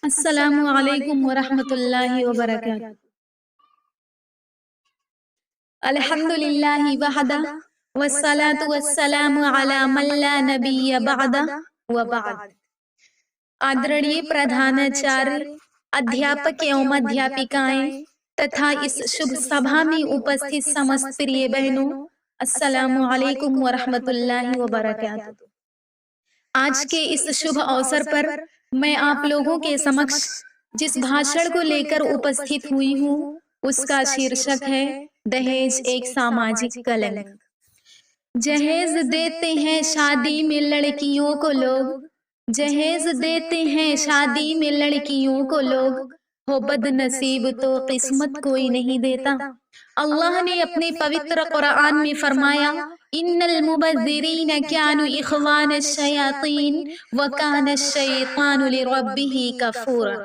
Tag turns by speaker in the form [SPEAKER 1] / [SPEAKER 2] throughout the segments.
[SPEAKER 1] अस्सलामु अलैकुम वरहमतुल्लाहि वबरकातुहू। अल्हम्दुलिल्लाहि वहदा वस्सलातु वस्सलामु अला मन ला नबिय्य बअदा व बाद। आदरणीय प्रधानाचार्य, अध्यापक एवं अध्यापिकाएं तथा इस शुभ सभा में उपस्थित समस्त प्रिय बहनों, अस्सलामु अलैकुम वरहमतुल्लाहि वबरकातुहू। आज के इस शुभ अवसर पर मैं आप लोगों के समक्ष जिस भाषण को लेकर उपस्थित हुई हूँ उसका शीर्षक है दहेज एक सामाजिक कलंक। जहेज देते हैं शादी में लड़कियों को लोग, जहेज देते हैं शादी में लड़कियों को लोग, हो बदनसीब तो किस्मत कोई नहीं देता। अल्लाह ने अपने पवित्र कुरान में फरमाया, इन्नल मुबज़्ज़िरीन कानु इख्वान शयातीन व कान शैतानु लिरब्बिही कफूरा।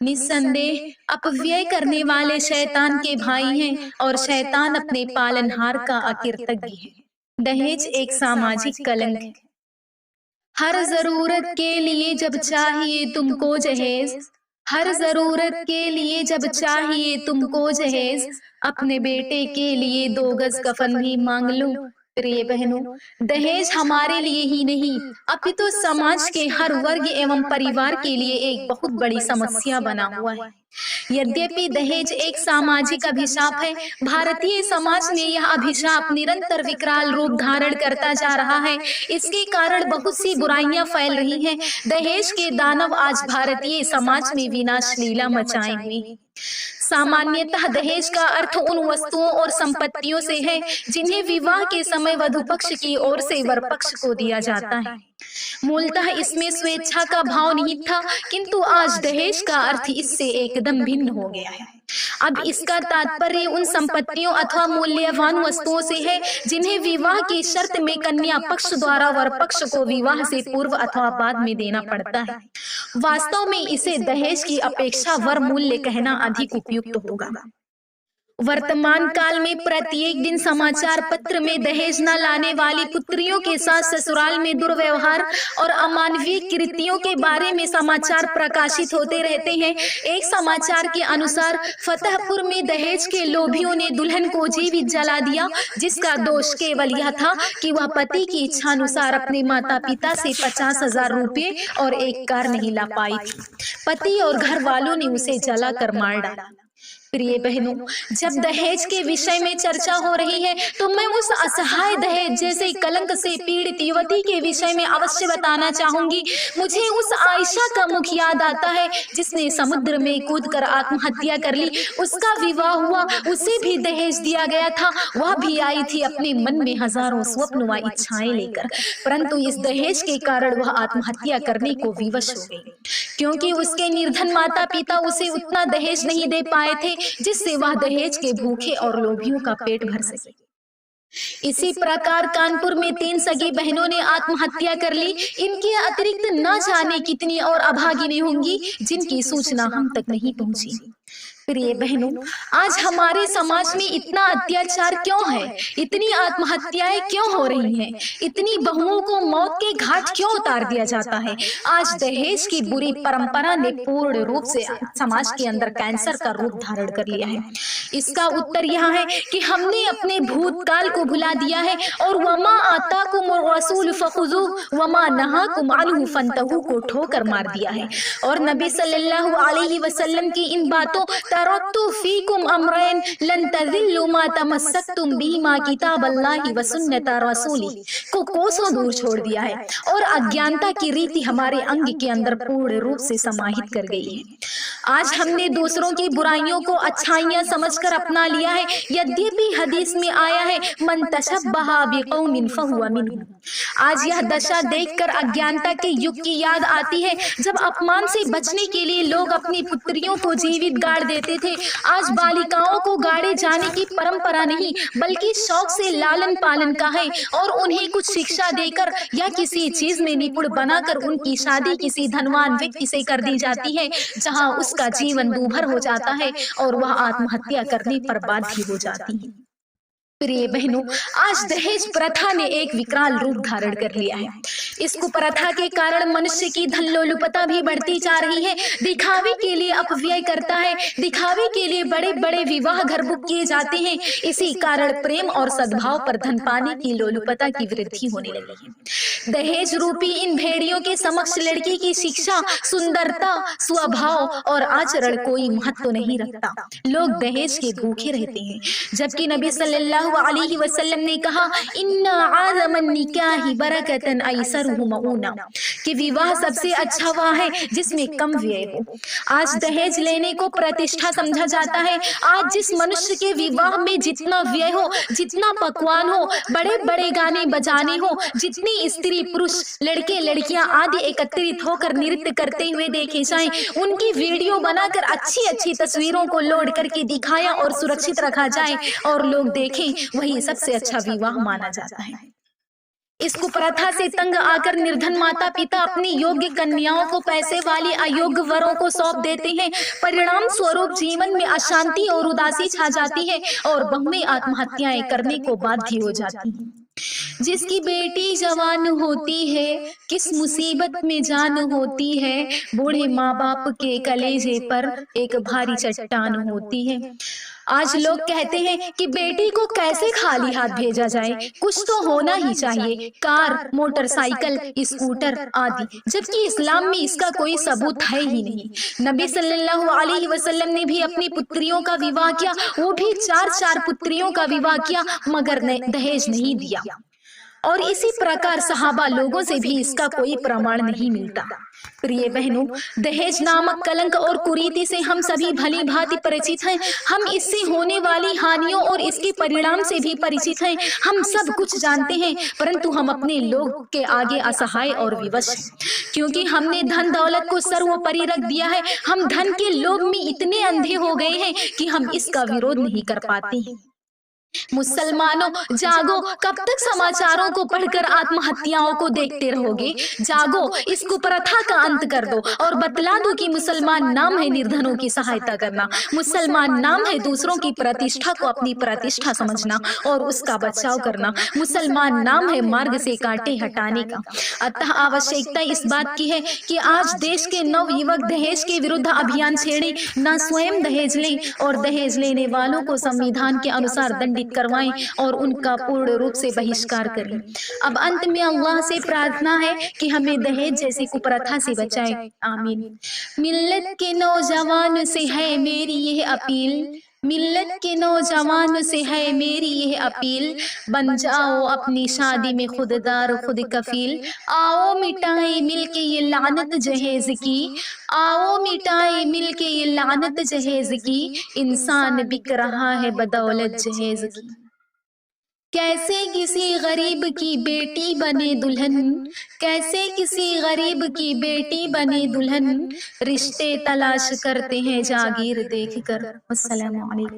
[SPEAKER 1] निस्संदेह अपव्यय करने वाले शैतान के भाई हैं और शैतान अपने पालनहार का अकृतज्ञ है। दहेज एक सामाजिक कलंक है। हर जरूरत के लिए जब चाहिए तुमको जहेज, हर जरूरत के लिए जब चाहिए तुमको जहेज, अपने बेटे के लिए 2 गज कफन भी मांग लो। प्रिय बहनों, दहेज हमारे लिए ही नहीं अपितु समाज के हर वर्ग एवं परिवार के लिए एक बहुत बड़ी समस्या बना हुआ है। यद्यपि दहेज एक सामाजिक अभिशाप है, भारतीय समाज में यह अभिशाप निरंतर विकराल रूप धारण करता जा रहा है। इसके कारण बहुत सी बुराइयां फैल रही हैं। दहेज के दानव आज भारतीय समाज में विनाश लीला मचाए हुए हैं। सामान्यतः दहेज का अर्थ उन वस्तुओं और संपत्तियों से है जिन्हें विवाह के समय वधु पक्ष की ओर से वर पक्ष को दिया जाता है। मूलतः इसमें स्वेच्छा का भाव निहित था, किंतु आज दहेज का अर्थ इससे एकदम भिन्न हो गया है। अब इसका तात्पर्य उन संपत्तियों अथवा मूल्यवान वस्तुओं से है जिन्हें विवाह की शर्त में कन्या पक्ष द्वारा वर पक्ष को विवाह से पूर्व अथवा बाद में देना पड़ता है। वास्तव में इसे दहेज की अपेक्षा वर मूल्य कहना अधिक उपयुक्त होगा। वर्तमान काल में प्रत्येक दिन समाचार पत्र में दहेज न लाने वाली पुत्रियों के साथ ससुराल में दुर्व्यवहार और अमानवीय कृत्यों के बारे में समाचार प्रकाशित होते रहते हैं। एक समाचार के अनुसार फतेहपुर में दहेज के लोभियों ने दुल्हन को जीवित जला दिया, जिसका दोष केवल यह था कि वह पति की इच्छानुसार अपने माता पिता से 50,000 रुपये और एक कार नहीं ला पाई थी। पति और घर वालों ने उसे जलाकर मार डाला। प्रिय बहनों, जब दहेज के विषय में चर्चा हो रही है तो मैं उस असहाय दहेज जैसे कलंक से पीड़ित युवती के विषय में अवश्य बताना चाहूंगी। मुझे उस आयशा का मुख याद आता है जिसने समुद्र में कूदकर आत्महत्या कर ली। उसका विवाह हुआ, उसे भी दहेज दिया गया था। वह भी आई थी अपने मन में हजारों स्वप्न व इच्छाएं लेकर, परंतु इस दहेज के कारण वह आत्महत्या करने को विवश हो गई, क्योंकि उसके निर्धन माता पिता उसे उतना दहेज नहीं दे पाए थे जिससे वह दहेज के भूखे और लोभियों का पेट भर सके। इसी प्रकार कानपुर में 3 सगी बहनों ने आत्महत्या कर ली। इनके अतिरिक्त न जाने कितनी और अभागिनी होंगी जिनकी सूचना हम तक नहीं पहुंची। प्रिय बहनों, आज हमारे समाज में इतना अत्याचार क्यों है? इतनी आत्महत्याएं क्यों हो रही हैं? इतनी बहुओं को मौत के घाट क्यों उतार दिया जाता है? आज दहेज की बुरी परंपरा ने पूर्ण रूप से समाज के अंदर कैंसर का रूप धारण कर लिया है। इसका उत्तर यह है कि हमने अपने भूतकाल को भुला दिया है और वमा आताकुम रसूल फखुजू वमा नहाकुम अन्हु फंतहू को ठोकर मार दिया है। और नबी सल्लल्लाहु अलैहि वसल्लम की इन बातों तरत्तु फीकुम अमरैन लन तज़िल्लु मा तमस्सक्तुम बिहिमा किताबल्लाहि व सुन्नत रसूली को कोसों दूर छोड़ दिया है और अज्ञानता की रीति हमारे अंग के अंदर पूर्ण रूप से समाहित कर गई है। आज हमने दूसरों की बुराइयों को अच्छाइयां समझकर अपना लिया है। यद्यपि हदीस में आया है मन तशब्बहा बिकौमिन फहुवा मिनहुम। आज यह दशा देखकर अज्ञानता के युग की याद आती है, जब अपमान से बचने के लिए लोग अपनी पुत्रियों को जीवित गाड़ देते थे। आज बालिकाओं को गाड़े जाने की परंपरा नहीं बल्कि शौक से लालन पालन का है और उन्हें कुछ शिक्षा देकर या किसी चीज में निपुण बनाकर उनकी शादी किसी धनवान व्यक्ति से कर दी जाती है, जहां उसका जीवन दूभर हो जाता है और वह आत्महत्या करने पर बाध्य हो जाती है। प्रिय बहनों, आज दहेज प्रथा ने एक विकराल रूप धारण कर लिया है। इस कुप्रथा के कारण मनुष्य की धन लोलुपता भी बढ़ती जा रही है। दिखावे के लिए अपव्यय करता है, दिखावे के लिए बड़े बड़े विवाह घर बुक किए जाते हैं। इसी कारण प्रेम और सद्भाव पर धन पाने की लोलुपता की वृद्धि होने लगी है। दहेज रूपी इन भेड़ियों के समक्ष लड़की की शिक्षा, सुंदरता, स्वभाव और आचरण कोई महत्व नहीं रखता। लोग दहेज के भूखे रहते हैं, जबकि नबी सल्लल्लाहु अलैहि वसल्लम ने कहा, इन्ना आज़मन निकाही बरकतन ऐसरुहु मऊना, कि विवाह सबसे अच्छा वह है जिसमें कम व्यय हो। आज दहेज लेने को प्रतिष्ठा समझा जाता है। आज जिस मनुष्य के विवाह में जितना व्यय हो, जितना पकवान हो, बड़े बड़े गाने बजाने हो, जितनी स्त्री पुरुष लड़के लड़कियां आदि एकत्रित होकर नृत्य करते हुए देखे जाएं, उनकी वीडियो बनाकर अच्छी अच्छी तस्वीरों को लोड करके दिखाया और सुरक्षित रखा जाए और लोग देखें, वही सबसे अच्छा विवाह माना जाता है। इस कुप्रथा से तंग आकर निर्धन माता पिता अपनी योग्य कन्याओं को पैसे वाली अयोग्य वरों को सौंप देते हैं। परिणाम स्वरूप जीवन में अशांति और उदासी छा जाती है और बहुएं आत्महत्याएं करने को बाध्य हो जाती हैं। जिसकी बेटी जवान होती है, किस मुसीबत में जान होती है, बूढ़े माँ बाप के कलेजे पर एक भारी चट्टान होती है। आज लोग कहते हैं कि बेटी को कैसे खाली हाथ भेजा जाए, कुछ तो होना ही चाहिए, कार, मोटरसाइकिल, स्कूटर आदि, जबकि इस्लाम में इसका कोई सबूत है ही नहीं। नबी सल्लल्लाहु अलैहि वसल्लम ने भी अपनी पुत्रियों का विवाह किया, वो भी 4 पुत्रियों का विवाह किया, मगर दहेज नहीं दिया। और इसी प्रकार सहाबा लोगों से भी इसका कोई प्रमाण नहीं मिलता। प्रिय बहनों, दहेज नामक कलंक और कुरीति से हम सभी भली भांति परिचित हैं। हम इससे होने वाली हानियों और इसके परिणाम से भी परिचित हैं। हम सब कुछ जानते हैं, परंतु हम अपने लोग के आगे असहाय और विवश हैं, क्योंकि हमने धन दौलत को सर्वोपरि रख दिया है। हम धन के लोभ में इतने अंधे हो गए हैं कि हम इसका विरोध नहीं कर पाते। मुसलमानों, जागो, कब तक समाचारों को पढ़कर आत्महत्याओं को देखते रहोगे? जागो, इस कुप्रथा का अंत कर दो और बतला दो कि मुसलमान नाम है निर्धनों की सहायता करना, मुसलमान नाम है दूसरों की प्रतिष्ठा को अपनी प्रतिष्ठा समझना और उसका बचाव करना, मुसलमान नाम है मार्ग से कांटे हटाने का। अतः आवश्यकता इस बात की है कि आज देश के नव युवक दहेज के विरुद्ध अभियान छेड़े, न स्वयं दहेज लें और दहेज लेने वालों को संविधान के अनुसार दंडित करवाएं और उनका पूर्ण रूप से बहिष्कार करें। अब अंत में अल्लाह से प्रार्थना है कि हमें दहेज जैसी कुप्रथा से बचाए, आमीन। मिल्लत के नौजवान से है मेरी यह अपील, मिल्लत के नौजवान से है मेरी यह अपील, बन जाओ अपनी शादी में खुददार खुद कफील। आओ मिटाए मिलके ये लानत जहेज की, आओ मिटाए मिलके ये लानत जहेज की, इंसान बिक रहा है बदौलत जहेज की। कैसे किसी गरीब की बेटी बने दुल्हन, कैसे किसी गरीब की बेटी बने दुल्हन, रिश्ते तलाश करते हैं जागीर देखकर। अस्सलामु अलैकुम।